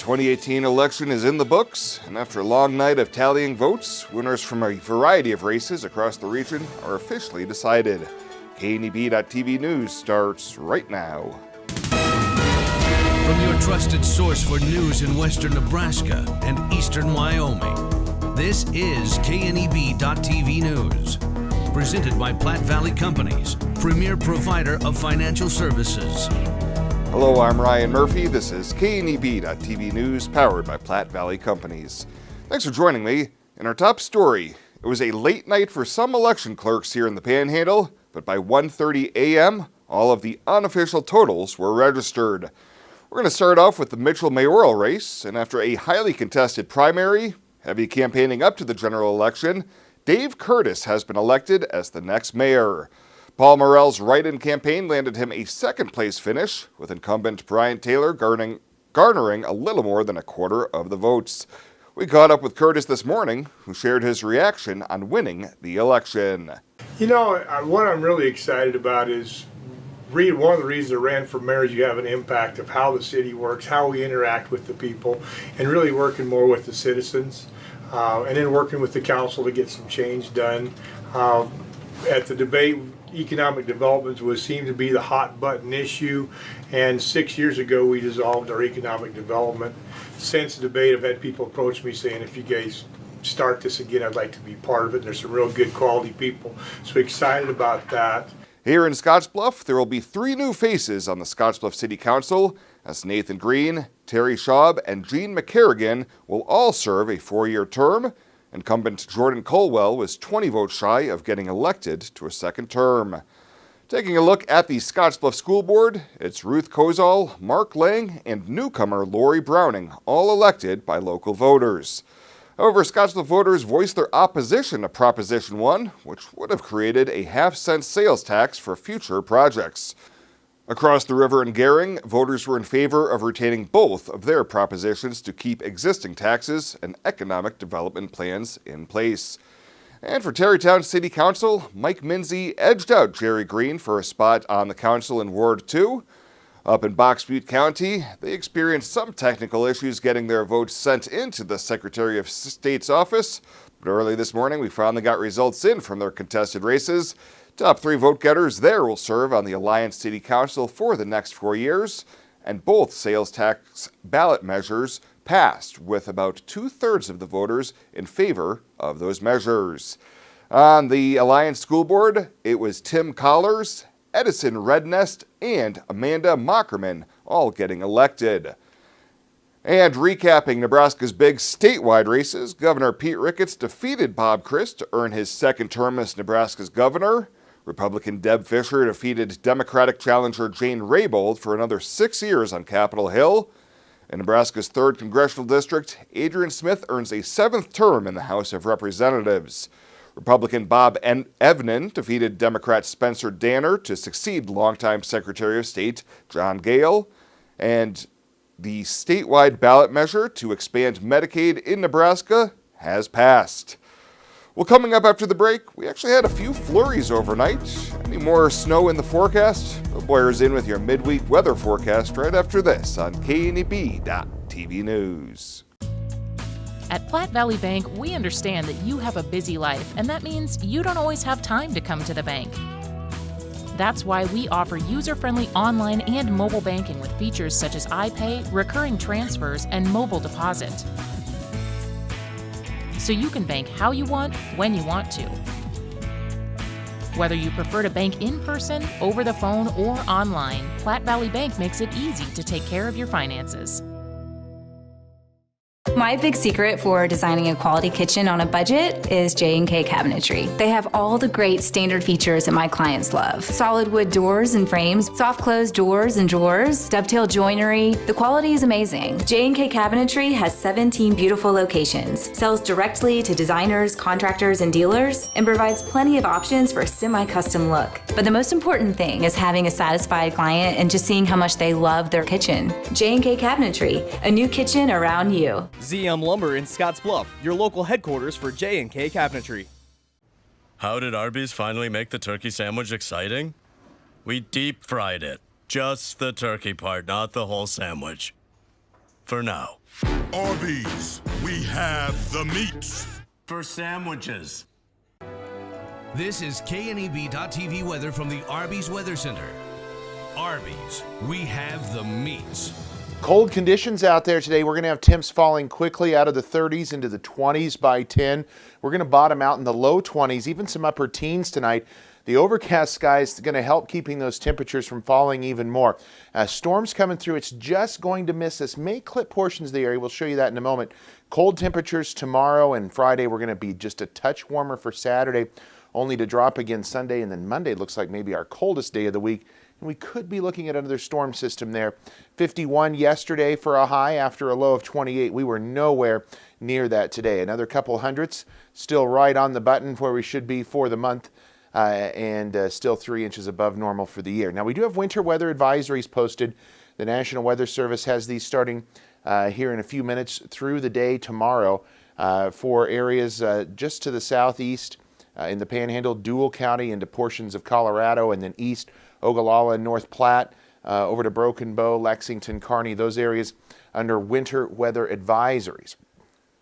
2018 election is in the books, and after a long night of tallying votes, winners from a variety of races across the region are officially decided. KNEB.TV News starts right now. From your trusted source for news in western Nebraska and eastern Wyoming, this is KNEB.TV News. Presented by Platte Valley Companies, premier provider of financial services. Hello, I'm Ryan Murphy. This is KNEB.TV News, powered by Platte Valley Companies. Thanks for joining me. In our top story, it was a late night for some election clerks here in the Panhandle, but by 1:30 a.m., all of the unofficial totals were registered. We're going to start off with the Mitchell mayoral race, and after a highly contested primary, heavy campaigning up to the general election, Dave Curtis has been elected as the next mayor. Paul Morell's write-in campaign landed him a second-place finish, with incumbent Brian Taylor garnering a little more than a quarter of the votes. We caught up with Curtis this morning, who shared his reaction on winning the election. You know, what I'm really excited about is one of the reasons I ran for mayor is you have an impact of how the city works, how we interact with the people, and really working more with the citizens, and then working with the council to get some change done. At the debate, economic development seemed to be the hot button issue, and 6 years ago we dissolved our economic development. Since the debate, I've had people approach me saying, if you guys start this again, I'd like to be part of it. And there's some real good quality people, so excited about that. Here in Scottsbluff, there will be 3 new faces on the Scottsbluff City Council, as Nathan Green, Terry Schaub, and Gene McCarrigan will all serve a 4-year term. Incumbent Jordan Colwell was 20 votes shy of getting elected to a second term. Taking a look at the Scottsbluff School Board, it's Ruth Kozol, Mark Lang, and newcomer Lori Browning, all elected by local voters. However, Scottsbluff voters voiced their opposition to Proposition 1, which would have created a half-cent sales tax for future projects. Across the river in Gering, voters were in favor of retaining both of their propositions to keep existing taxes and economic development plans in place. And for Terrytown City Council, Mike Minzy edged out Jerry Green for a spot on the council in Ward 2. Up in Box Butte County, they experienced some technical issues getting their votes sent into the Secretary of State's office, but early this morning we finally got results in from their contested races. Top 3 vote-getters there will serve on the Alliance City Council for the next 4 years, and both sales tax ballot measures passed, with about 2/3 of the voters in favor of those measures. On the Alliance School Board, it was Tim Collars, Edison Rednest, and Amanda Mockerman all getting elected. And recapping Nebraska's big statewide races, Governor Pete Ricketts defeated Bob Christ to earn his second term as Nebraska's governor. Republican Deb Fischer defeated Democratic challenger Jane Raybould for another 6 years on Capitol Hill. In Nebraska's 3rd Congressional District, Adrian Smith earns a 7th term in the House of Representatives. Republican Bob Evnen defeated Democrat Spencer Danner to succeed longtime Secretary of State John Gale. And the statewide ballot measure to expand Medicaid in Nebraska has passed. Well, coming up after the break, we actually had a few flurries overnight. Any more snow in the forecast? Bill Boyer's in with your midweek weather forecast right after this on KNEB.TV News. At Platte Valley Bank, we understand that you have a busy life, and that means you don't always have time to come to the bank. That's why we offer user-friendly online and mobile banking with features such as iPay, recurring transfers, and mobile deposit. So you can bank how you want, when you want to. Whether you prefer to bank in person, over the phone, or online, Platte Valley Bank makes it easy to take care of your finances. My big secret for designing a quality kitchen on a budget is J&K Cabinetry. They have all the great standard features that my clients love. Solid wood doors and frames, soft close doors and drawers, dovetail joinery. The quality is amazing. J&K Cabinetry has 17 beautiful locations, sells directly to designers, contractors, and dealers, and provides plenty of options for a semi-custom look. But the most important thing is having a satisfied client and just seeing how much they love their kitchen. J&K Cabinetry, a new kitchen around you. ZM Lumber in Scottsbluff, your local headquarters for J&K Cabinetry. How did Arby's finally make the turkey sandwich exciting? We deep fried it. Just the turkey part, not the whole sandwich. For now. Arby's, we have the meats. For sandwiches. This is KNEB.TV weather from the Arby's Weather Center. Arby's, we have the meats. Cold conditions out there today. We're going to have temps falling quickly out of the 30s into the 20s by 10. We're going to bottom out in the low 20s, even some upper teens tonight. The overcast sky is going to help keeping those temperatures from falling even more. Storms coming through. It's just going to miss us. May clip portions of the area. We'll show you that in a moment. Cold temperatures tomorrow and Friday. We're going to be just a touch warmer for Saturday, only to drop again Sunday. And then Monday looks like maybe our coldest day of the week. And we could be looking at another storm system there. 51 yesterday for a high after a low of 28. We were nowhere near that today. Another couple hundredths, still right on the button where we should be for the month, and still 3 inches above normal for the year. Now, we do have winter weather advisories posted. The National Weather Service has these starting here in a few minutes through the day tomorrow for areas just to the southeast in the Panhandle, Dual County, into portions of Colorado, and then east, Ogallala and North Platte, over to Broken Bow, Lexington, Kearney, those areas under winter weather advisories.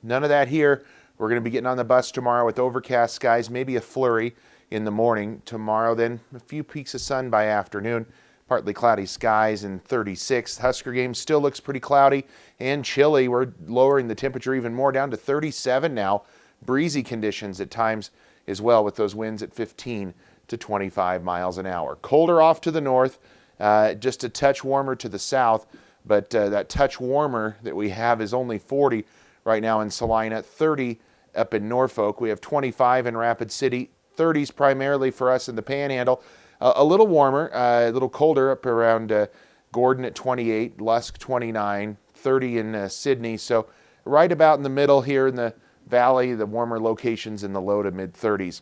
None of that here. We're going to be getting on the bus tomorrow with overcast skies, maybe a flurry in the morning tomorrow, then a few peaks of sun by afternoon. Partly cloudy skies in 36. Husker game still looks pretty cloudy and chilly. We're lowering the temperature even more down to 37 now. Breezy conditions at times as well, with those winds at 15 to 25 miles an hour. Colder off to the north, just a touch warmer to the south, but that touch warmer that we have is only 40 right now in Salina, 30 up in Norfolk. We have 25 in Rapid City, 30s primarily for us in the Panhandle. A little warmer, a little colder up around Gordon at 28, Lusk 29, 30 in Sydney. So right about in the middle here in the valley, the warmer locations in the low to mid 30s.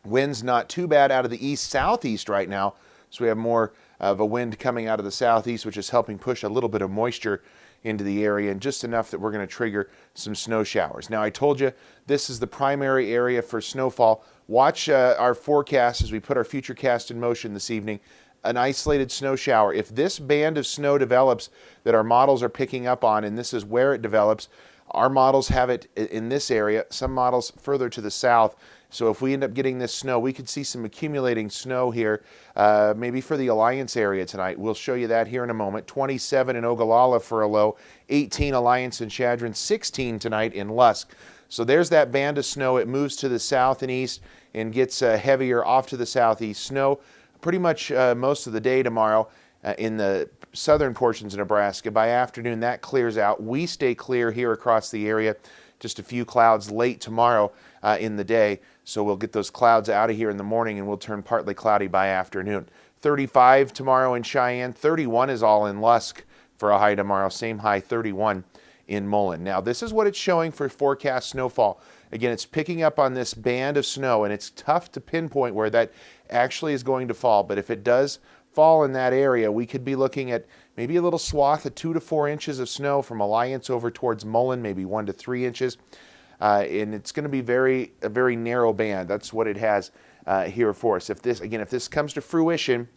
Winds not too bad out of the east-southeast right now, so we have more of a wind coming out of the southeast, which is helping push a little bit of moisture into the area, and just enough that we're going to trigger some snow showers. Now, I told you this is the primary area for snowfall. Watch our forecast as we put our futurecast in motion this evening. An isolated snow shower. If this band of snow develops that our models are picking up on, and this is where it develops, our models have it in this area, some models further to the south. So if we end up getting this snow, we could see some accumulating snow here, maybe for the Alliance area tonight. We'll show you that here in a moment. 27 in Ogallala for a low, 18 Alliance and Chadron, 16 tonight in Lusk. So there's that band of snow. It moves to the south and east and gets heavier off to the southeast. Snow pretty much most of the day tomorrow in the southern portions of Nebraska. By afternoon, that clears out. We stay clear here across the area. Just a few clouds late tomorrow in the day. So we'll get those clouds out of here in the morning and we'll turn partly cloudy by afternoon. 35 tomorrow in Cheyenne. 31 is all in Lusk for a high tomorrow. Same high, 31 in Mullen. Now, this is what it's showing for forecast snowfall. Again, it's picking up on this band of snow, and it's tough to pinpoint where that actually is going to fall. But if it does fall in that area, we could be looking at maybe a little swath of 2 to 4 inches of snow from Alliance over towards Mullen, maybe 1 to 3 inches. And it's going to be a very narrow band. That's what it has here for us. If this comes to fruition,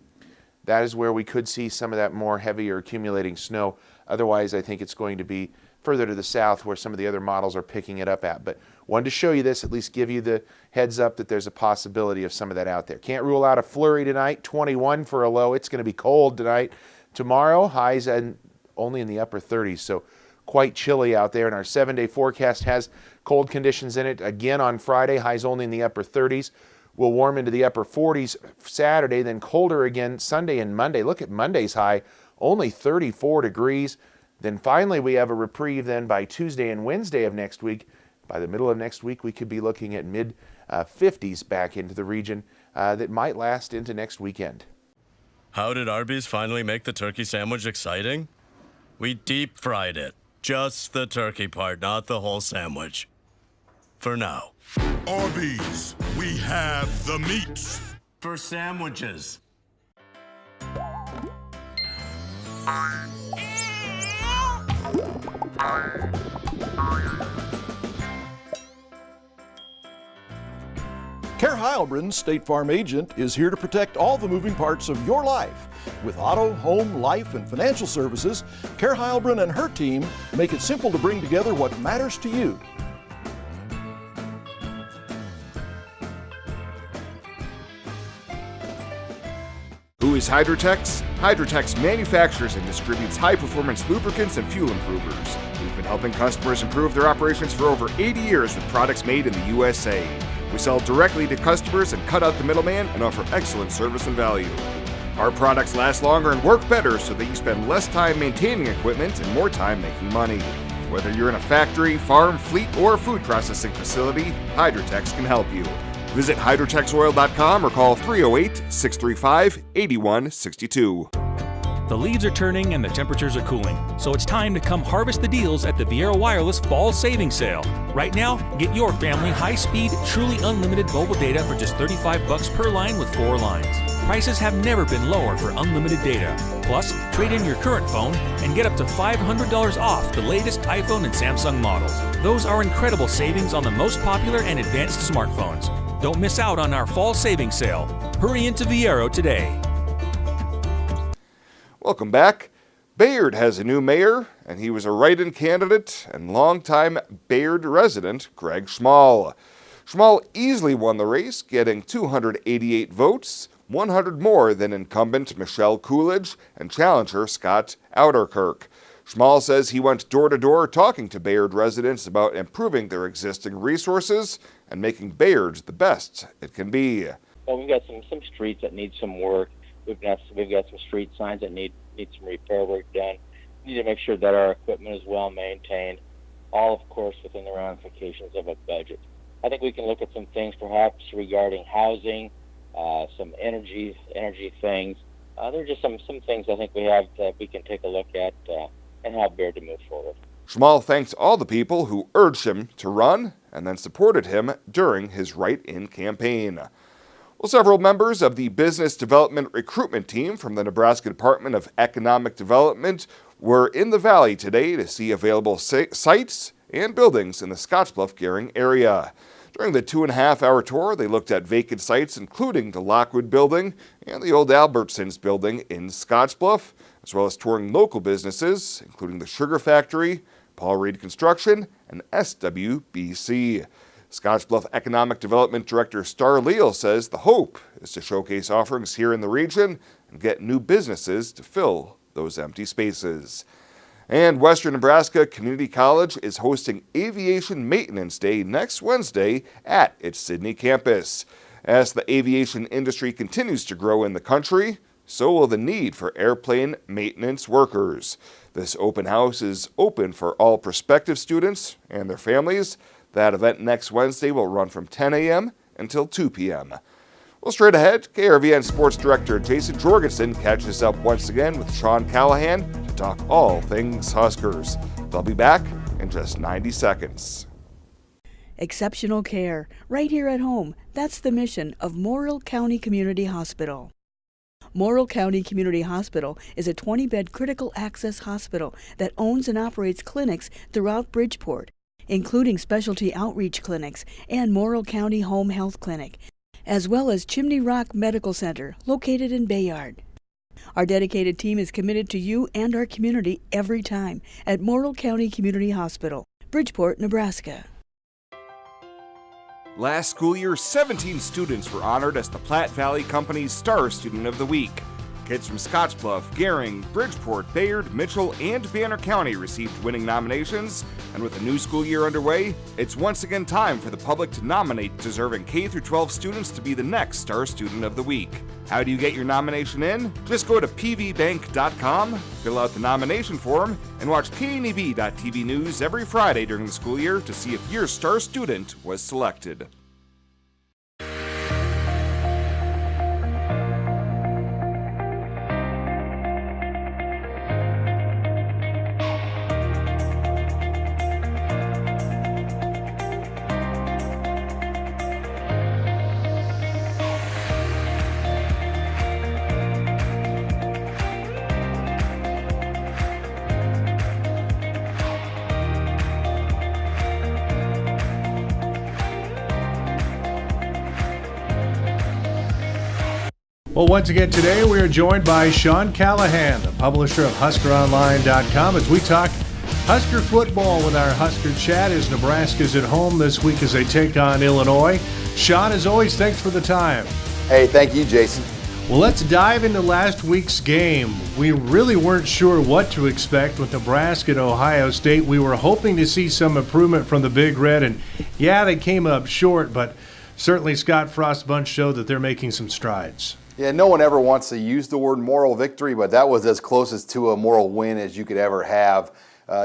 that is where we could see some of that more heavier accumulating snow. Otherwise, I think it's going to be further to the south where some of the other models are picking it up at. But wanted to show you this, at least give you the heads up that there's a possibility of some of that out there. Can't rule out a flurry tonight, 21 for a low. It's going to be cold tonight. Tomorrow, highs only in the upper 30s, so quite chilly out there. And our 7-day forecast has cold conditions in it. Again on Friday, highs only in the upper 30s. We'll warm into the upper 40s Saturday, then colder again Sunday and Monday. Look at Monday's high, only 34 degrees. Then finally we have a reprieve then by Tuesday and Wednesday of next week. By the middle of next week, we could be looking at mid-50s back into the region that might last into next weekend. How did Arby's finally make the turkey sandwich exciting? We deep fried it. Just the turkey part, not the whole sandwich. For now. Arby's, we have the meats. For sandwiches. Care Heilbronn State Farm agent is here to protect all the moving parts of your life. With auto, home, life, and financial services, Care Heilbronn and her team make it simple to bring together what matters to you. Who is Hydrotex? Hydrotex manufactures and distributes high-performance lubricants and fuel improvers. We've been helping customers improve their operations for over 80 years with products made in the USA. We sell directly to customers and cut out the middleman and offer excellent service and value. Our products last longer and work better so that you spend less time maintaining equipment and more time making money. Whether you're in a factory, farm, fleet, or food processing facility, Hydrotex can help you. Visit hydrotexoil.com or call 308-635-8162. The leaves are turning and the temperatures are cooling, so it's time to come harvest the deals at the Viera Wireless Fall Savings Sale. Right now, get your family high-speed, truly unlimited mobile data for just $35 per line with 4 lines. Prices have never been lower for unlimited data. Plus, trade in your current phone and get up to $500 off the latest iPhone and Samsung models. Those are incredible savings on the most popular and advanced smartphones. Don't miss out on our Fall Savings Sale. Hurry into Viera today. Welcome back. Bayard has a new mayor, and he was a write-in candidate and longtime Bayard resident Greg Schmall. Schmall easily won the race, getting 288 votes, 100 more than incumbent Michelle Coolidge and challenger Scott Outerkirk. Schmall says he went door-to-door talking to Bayard residents about improving their existing resources and making Bayard the best it can be. Well, we've got some streets that need some work. We've got some street signs that need some repair work done. We need to make sure that our equipment is well maintained, all of course within the ramifications of a budget. I think we can look at some things perhaps regarding housing, some energy things. There are just some things I think we have that we can take a look at and help Bayard to move forward. Schmall thanked all the people who urged him to run and then supported him during his write-in campaign. Well, several members of the Business Development Recruitment Team from the Nebraska Department of Economic Development were in the Valley today to see available sites and buildings in the Scottsbluff-Gering area. During the 2.5-hour tour, they looked at vacant sites including the Lockwood Building and the old Albertsons Building in Scottsbluff, as well as touring local businesses, including the Sugar Factory, Paul Reed Construction, and SWBC. Scottsbluff Economic Development Director Star Leal says the hope is to showcase offerings here in the region and get new businesses to fill those empty spaces. And Western Nebraska Community College is hosting Aviation Maintenance Day next Wednesday at its Sidney campus. As the aviation industry continues to grow in the country, so will the need for airplane maintenance workers. This open house is open for all prospective students and their families. That event next Wednesday will run from 10 a.m. until 2 p.m. Well, straight ahead, KRVN Sports Director Jason Jorgensen catches up once again with Sean Callahan to talk all things Huskers. They'll be back in just 90 seconds. Exceptional care, right here at home. That's the mission of Morrill County Community Hospital. Morrill County Community Hospital is a 20-bed critical access hospital that owns and operates clinics throughout Bridgeport, including specialty outreach clinics and Morrill County Home Health Clinic, as well as Chimney Rock Medical Center, located in Bayard. Our dedicated team is committed to you and our community every time at Morrill County Community Hospital, Bridgeport, Nebraska. Last school year, 17 students were honored as the Platte Valley Company's Star Student of the Week. Kids from Scottsbluff, Gering, Bridgeport, Bayard, Mitchell, and Banner County received winning nominations, and with a new school year underway, it's once again time for the public to nominate deserving K-12 students to be the next Star Student of the Week. How do you get your nomination in? Just go to pvbank.com, fill out the nomination form, and watch KNEB.TV News every Friday during the school year to see if your Star Student was selected. Well, once again today we are joined by Sean Callahan, the publisher of HuskerOnline.com, as we talk Husker football with our Husker chat as Nebraska's at home this week as they take on Illinois. Sean, as always, thanks for the time. Hey, thank you, Jason. Well, let's dive into last week's game. We really weren't sure what to expect with Nebraska and Ohio State. We were hoping to see some improvement from the Big Red, and yeah, they came up short, but certainly Scott Frost's bunch showed that they're making some strides. Yeah, no one ever wants to use the word moral victory, but that was as close as to a moral win as you could ever have.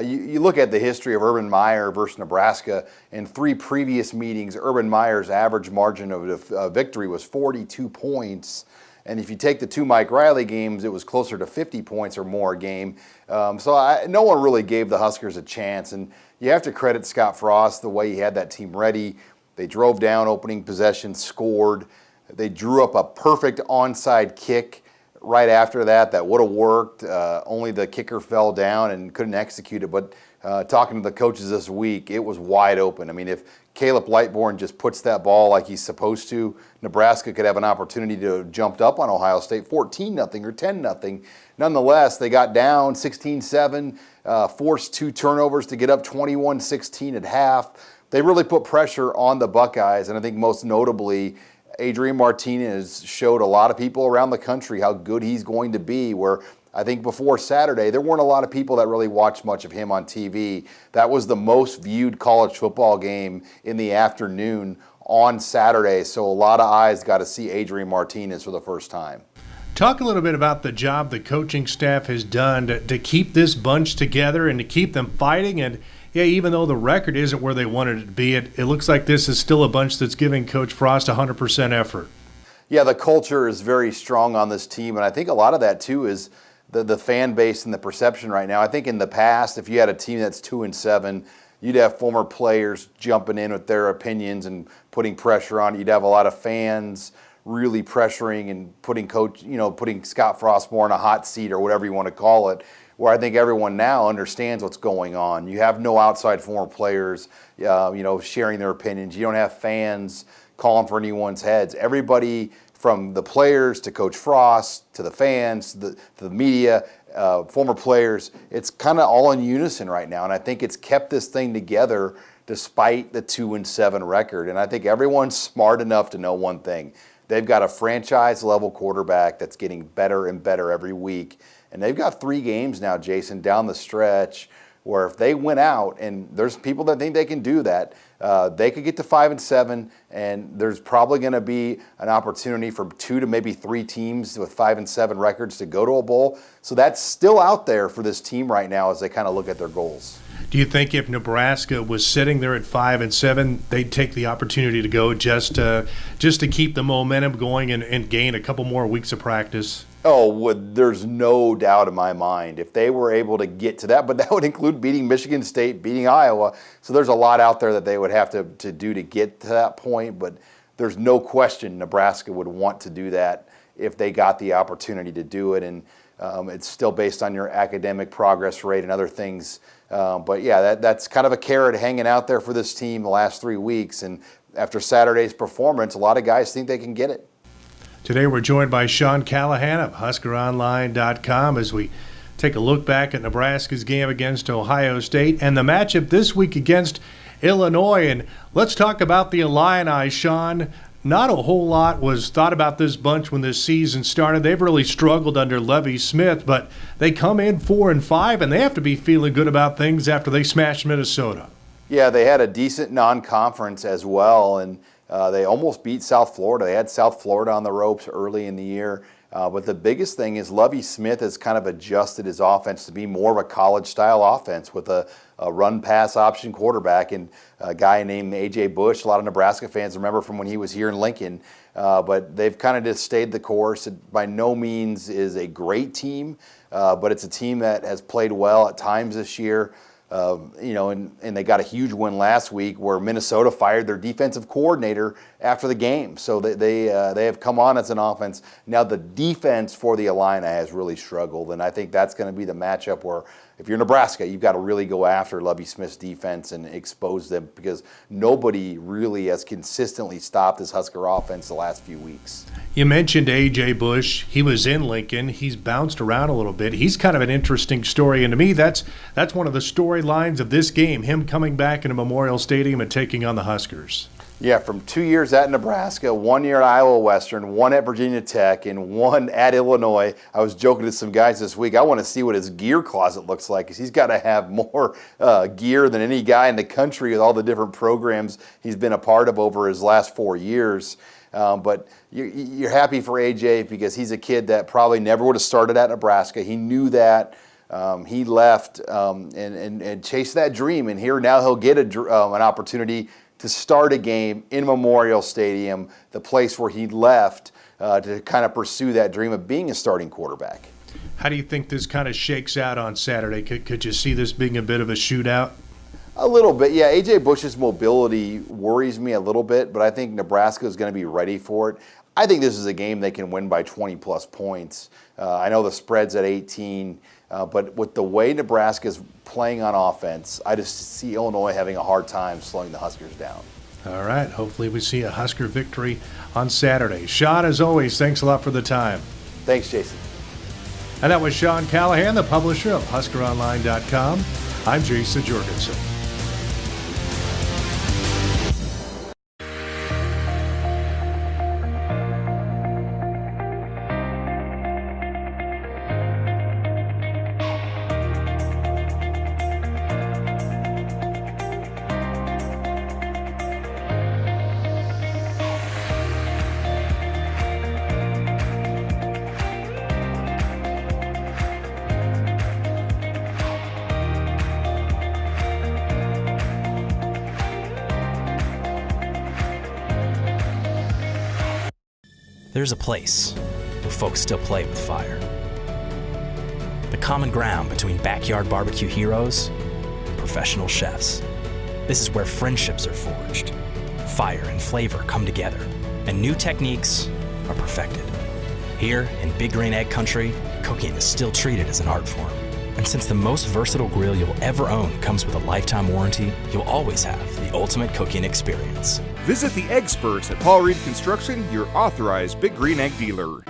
You look at the history of Urban Meyer versus Nebraska. In 3 previous meetings, Urban Meyer's average margin of victory was 42 points. And if you take the 2 Mike Riley games, it was closer to 50 points or more a game. No one really gave the Huskers a chance. And you have to credit Scott Frost, the way he had that team ready. They drove down opening possession, scored. They drew up a perfect onside kick right after that would have worked. Only the kicker fell down and couldn't execute it. But talking to the coaches this week, it was wide open. I mean, if Caleb Lightbourne just puts that ball like he's supposed to, Nebraska could have an opportunity to jump up on Ohio State 14-0 or 10-0. Nonetheless, they got down 16-7, forced 2 turnovers to get up 21-16 at half. They really put pressure on the Buckeyes, and I think most notably, Adrian Martinez showed a lot of people around the country how good he's going to be, where I think before Saturday, there weren't a lot of people that really watched much of him on TV. That was the most viewed college football game in the afternoon on Saturday, so a lot of eyes got to see Adrian Martinez for the first time. Talk a little bit about the job the coaching staff has done to keep this bunch together and to keep them fighting. And yeah, even though the record isn't where they wanted it to be, it looks like this is still a bunch that's giving Coach Frost 100% effort. Yeah, the culture is very strong on this team, and I think a lot of that, too, is the fan base and the perception right now. I think in the past, if you had a team that's 2-7, you'd have former players jumping in with their opinions and putting pressure on it. You'd have a lot of fans really pressuring and putting Scott Frost more in a hot seat or whatever you want to call it, where I think everyone now understands what's going on. You have no outside former players, sharing their opinions. You don't have fans calling for anyone's heads. Everybody from the players to Coach Frost to the fans to the media, former players, it's kind of all in unison right now. And I think it's kept this thing together despite the 2-7 record. And I think everyone's smart enough to know one thing. They've got a franchise-level quarterback that's getting better and better every week. And they've got 3 games now, Jason, down the stretch where if they win out, and there's people that think they can do that, they could get to 5-7, and there's probably going to be an opportunity for 2 to maybe 3 teams with 5-7 records to go to a bowl. So that's still out there for this team right now as they kind of look at their goals. Do you think if Nebraska was sitting there at 5-7, they'd take the opportunity to go just to keep the momentum going and gain a couple more weeks of practice? Oh, there's no doubt in my mind if they were able to get to that, but that would include beating Michigan State, beating Iowa. So there's a lot out there that they would have to do to get to that point, but there's no question Nebraska would want to do that if they got the opportunity to do it. And it's still based on your academic progress rate and other things. But yeah, that's kind of a carrot hanging out there for this team the last 3 weeks. And after Saturday's performance, a lot of guys think they can get it. Today we're joined by Sean Callahan of HuskerOnline.com as we take a look back at Nebraska's game against Ohio State and the matchup this week against Illinois. And let's talk about the Illini, Sean. Not a whole lot was thought about this bunch when this season started. They've really struggled under Lovie Smith, but they come in 4-5, and they have to be feeling good about things after they smashed Minnesota. Yeah, they had a decent non-conference as well, and they almost beat South Florida. They had South Florida on the ropes early in the year. But the biggest thing is Lovie Smith has kind of adjusted his offense to be more of a college-style offense with a run-pass option quarterback and a guy named A.J. Bush. A lot of Nebraska fans remember from when he was here in Lincoln. But they've kind of just stayed the course. It by no means is a great team, but it's a team that has played well at times this year. And they got a huge win last week where Minnesota fired their defensive coordinator after the game. So they have come on as an offense. Now the defense for the Illini has really struggled, and I think that's going to be the matchup where if you're Nebraska, you've got to really go after Lovie Smith's defense and expose them, because nobody really has consistently stopped this Husker offense the last few weeks. You mentioned A.J. Bush. He was in Lincoln. He's bounced around a little bit. He's kind of an interesting story, and to me, that's one of the storylines of this game, him coming back into Memorial Stadium and taking on the Huskers. Yeah, from 2 years at Nebraska, 1 year at Iowa Western, 1 at Virginia Tech, and 1 at Illinois. I was joking to some guys this week, I want to see what his gear closet looks like, because he's got to have more gear than any guy in the country with all the different programs he's been a part of over his last 4 years. But you're happy for AJ, because he's a kid that probably never would have started at Nebraska. He knew that. He left and chased that dream, and here now he'll get an opportunity to start a game in Memorial Stadium, the place where he left to kind of pursue that dream of being a starting quarterback. How do you think this kind of shakes out on Saturday? Could you see this being a bit of a shootout? A little bit, yeah. A.J. Bush's mobility worries me a little bit, but I think Nebraska is going to be ready for it. I think this is a game they can win by 20-plus points. I know the spread's at 18, but with the way Nebraska's playing on offense, I just see Illinois having a hard time slowing the Huskers down. All right. Hopefully we see a Husker victory on Saturday. Sean, as always, thanks a lot for the time. Thanks, Jason. And that was Sean Callahan, the publisher of HuskerOnline.com. I'm Jason Jorgensen. There's a place where folks still play with fire. The common ground between backyard barbecue heroes and professional chefs. This is where friendships are forged, fire and flavor come together, and new techniques are perfected. Here in Big Green Egg Country, cooking is still treated as an art form. And since the most versatile grill you'll ever own comes with a lifetime warranty, you'll always have the ultimate cooking experience. Visit the experts at Paul Reed Construction, your authorized Big Green Egg dealer.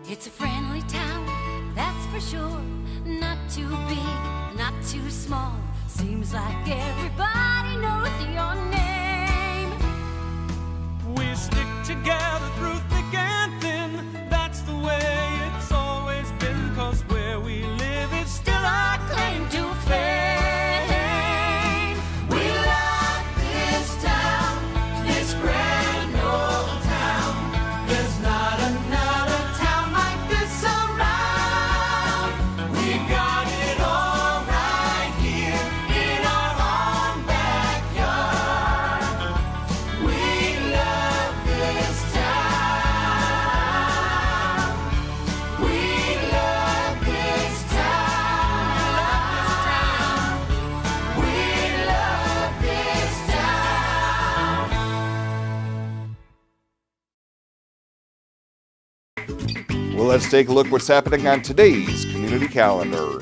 It's a friendly town, that's for sure. Not too big, not too small. Seems like everybody knows your name. We stick together through thick and thin. That's the way it's always been. 'Cause where we live is still our claim to fame. We love this town, this grand old town. There's not another town like this around. We've got it all right here in our own backyard. We love this town. We love this town. We love this town. Well, let's take a look what's happening on today's community calendar.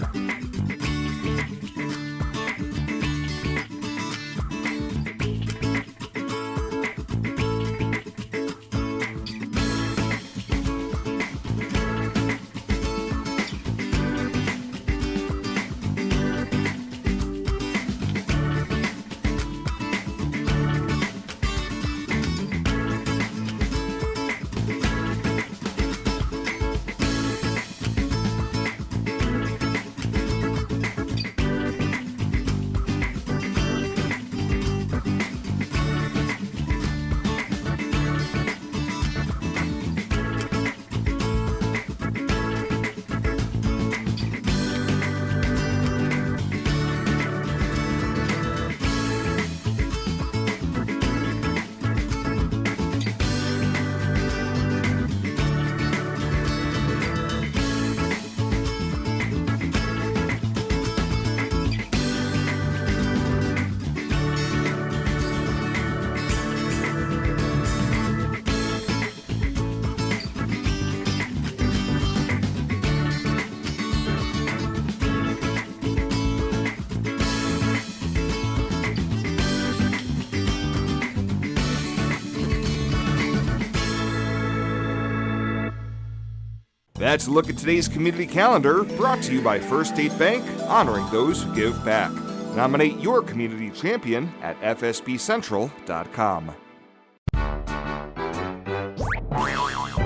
That's a look at today's community calendar, brought to you by First State Bank, honoring those who give back. Nominate your community champion at fsbcentral.com.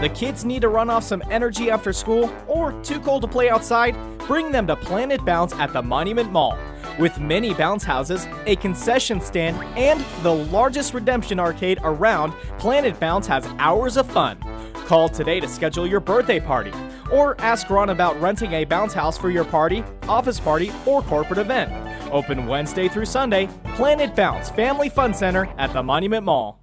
The kids need to run off some energy after school or too cold to play outside? Bring them to Planet Bounce at the Monument Mall. With many bounce houses, a concession stand, and the largest redemption arcade around, Planet Bounce has hours of fun. Call today to schedule your birthday party, or ask Ron about renting a bounce house for your party, office party, or corporate event. Open Wednesday through Sunday, Planet Bounce Family Fun Center at the Monument Mall.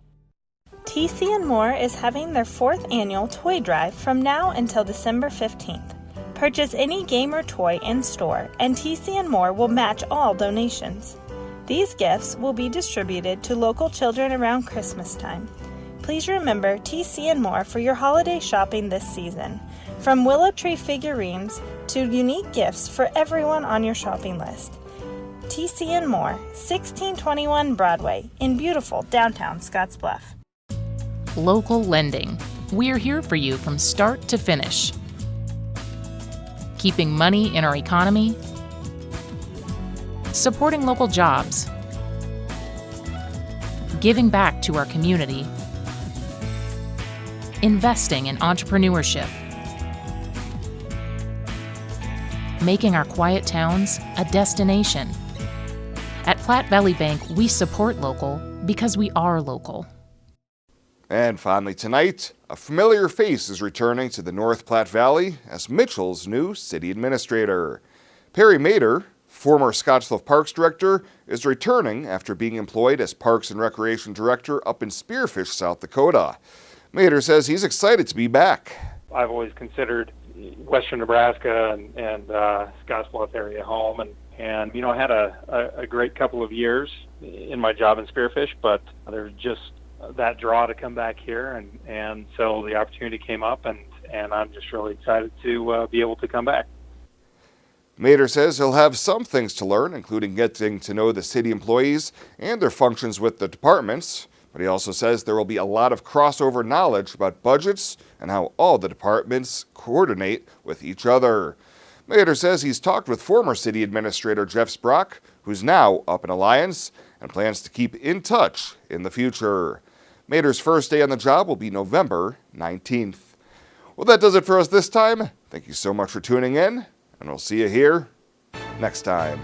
TC & More is having their 4th annual toy drive from now until December 15th. Purchase any game or toy in store, and TC & More will match all donations. These gifts will be distributed to local children around Christmas time. Please remember TC & More for your holiday shopping this season. From Willow Tree figurines to unique gifts for everyone on your shopping list. TC & More, 1621 Broadway in beautiful downtown Scottsbluff. Local lending. We're here for you from start to finish. Keeping money in our economy. Supporting local jobs. Giving back to our community. Investing in entrepreneurship. Making our quiet towns a destination. At Platte Valley Bank, we support local because we are local. And finally tonight, a familiar face is returning to the North Platte Valley as Mitchell's new city administrator. Perry Mader, former Scottsbluff Parks Director, is returning after being employed as Parks and Recreation Director up in Spearfish, South Dakota. Mader says he's excited to be back. I've always considered western Nebraska and Scottsbluff area home, and you know, I had a great couple of years in my job in Spearfish, but there's just that draw to come back here, and so the opportunity came up, and I'm just really excited to be able to come back. Mader says he'll have some things to learn, including getting to know the city employees and their functions with the departments, but he also says there will be a lot of crossover knowledge about budgets and how all the departments coordinate with each other. Mader says he's talked with former city administrator Jeff Sprock, who's now up in Alliance, and plans to keep in touch in the future. Mader's first day on the job will be November 19th. Well, that does it for us this time. Thank you so much for tuning in, and we'll see you here next time.